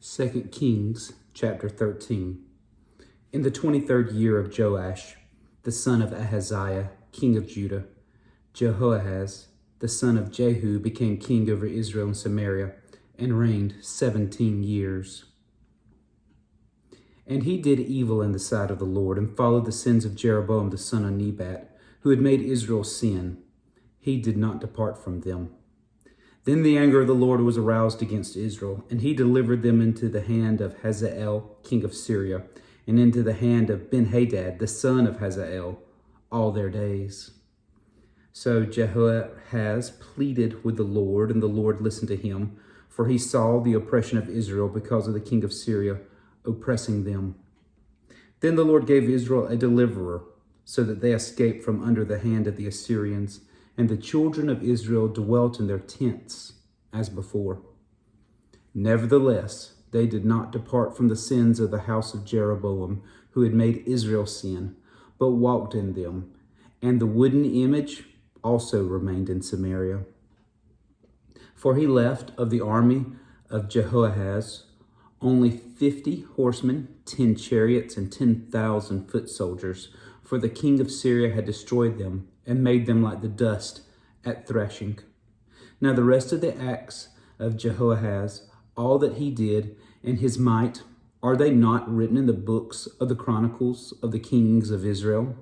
2 Kings chapter 13. In the 23rd year of Joash, the son of Ahaziah, king of Judah, Jehoahaz, the son of Jehu, became king over Israel and Samaria, and reigned 17 years. And he did evil in the sight of the Lord, and followed the sins of Jeroboam the son of Nebat, who had made Israel sin. He did not depart from them. Then the anger of the Lord was aroused against Israel, and he delivered them into the hand of Hazael, king of Syria, and into the hand of Ben-Hadad, the son of Hazael, all their days. So Jehoahaz pleaded with the Lord, and the Lord listened to him, for he saw the oppression of Israel because of the king of Syria oppressing them. Then the Lord gave Israel a deliverer, so that they escaped from under the hand of the Assyrians, and the children of Israel dwelt in their tents as before. Nevertheless, they did not depart from the sins of the house of Jeroboam, who had made Israel sin, but walked in them. And the wooden image also remained in Samaria. For he left of the army of Jehoahaz only 50 horsemen, 10 chariots, and 10,000 foot soldiers, for the king of Syria had destroyed them and made them like the dust at threshing. Now the rest of the acts of Jehoahaz, all that he did, and his might, are they not written in the books of the chronicles of the kings of Israel?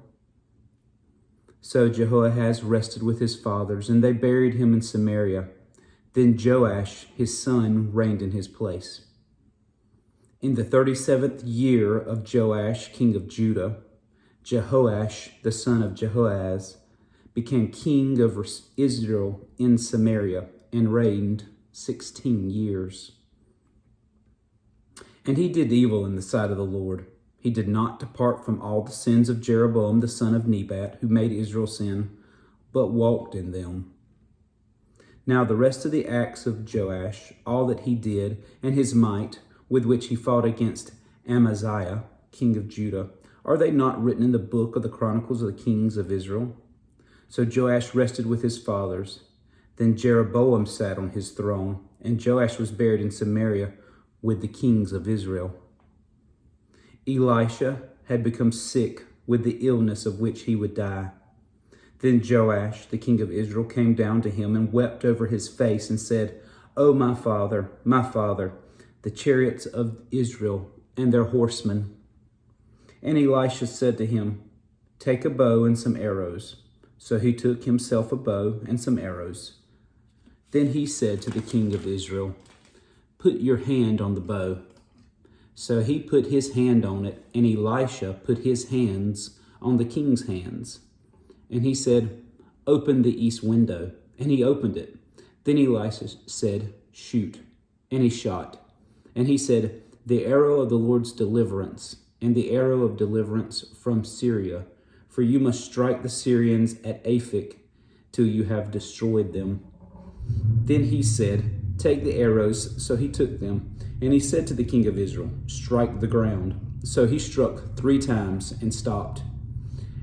So Jehoahaz rested with his fathers, and they buried him in Samaria. Then Joash, his son, reigned in his place. In the 37th year of Joash, king of Judah, Jehoash, the son of Jehoahaz, became king over Israel in Samaria, and reigned 16 years. And he did evil in the sight of the Lord. He did not depart from all the sins of Jeroboam the son of Nebat, who made Israel sin, but walked in them. Now the rest of the acts of Joash, all that he did, and his might, with which he fought against Amaziah, king of Judah, are they not written in the book of the chronicles of the kings of Israel? So Joash rested with his fathers. Then Jeroboam sat on his throne, and Joash was buried in Samaria with the kings of Israel. Elisha had become sick with the illness of which he would die. Then Joash, the king of Israel, came down to him and wept over his face and said, "O my father, the chariots of Israel and their horsemen." And Elisha said to him, "Take a bow and some arrows." So he took himself a bow and some arrows. Then he said to the king of Israel, "Put your hand on the bow." So he put his hand on it, and Elisha put his hands on the king's hands. And he said, "Open the east window." And he opened it. Then Elisha said, "Shoot." And he shot. And he said, "The arrow of the Lord's deliverance, and the arrow of deliverance from Syria. For you must strike the Syrians at Aphek till you have destroyed them." Then he said, "Take the arrows." So he took them. And he said to the king of Israel, "Strike the ground." So he struck 3 times and stopped.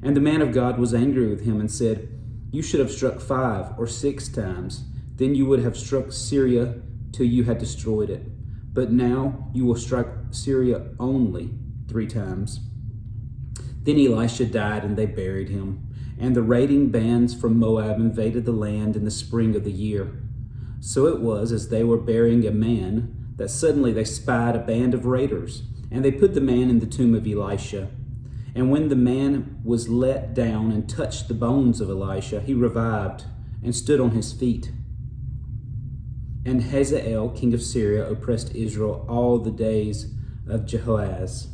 And the man of God was angry with him and said, "You should have struck 5 or 6 times. Then you would have struck Syria till you had destroyed it. But now you will strike Syria only 3 times. Then Elisha died, and they buried him. And the raiding bands from Moab invaded the land in the spring of the year. So it was, as they were burying a man, that suddenly they spied a band of raiders, and they put the man in the tomb of Elisha. And when the man was let down and touched the bones of Elisha, he revived and stood on his feet. And Hazael, king of Syria, oppressed Israel all the days of Jehoahaz.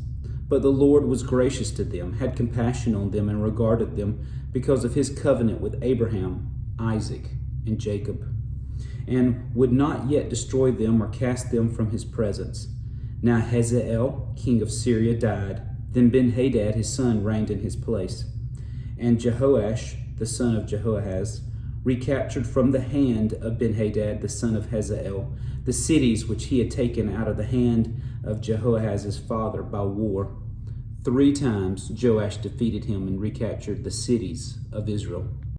But the Lord was gracious to them, had compassion on them, and regarded them because of his covenant with Abraham, Isaac, and Jacob, and would not yet destroy them or cast them from his presence. Now Hazael, king of Syria, died. Then Ben-Hadad, his son, reigned in his place. And Jehoash, the son of Jehoahaz, recaptured from the hand of Ben-Hadad, the son of Hazael, the cities which he had taken out of the hand of Jehoahaz's father by war. 3 times Joash defeated him and recaptured the cities of Israel.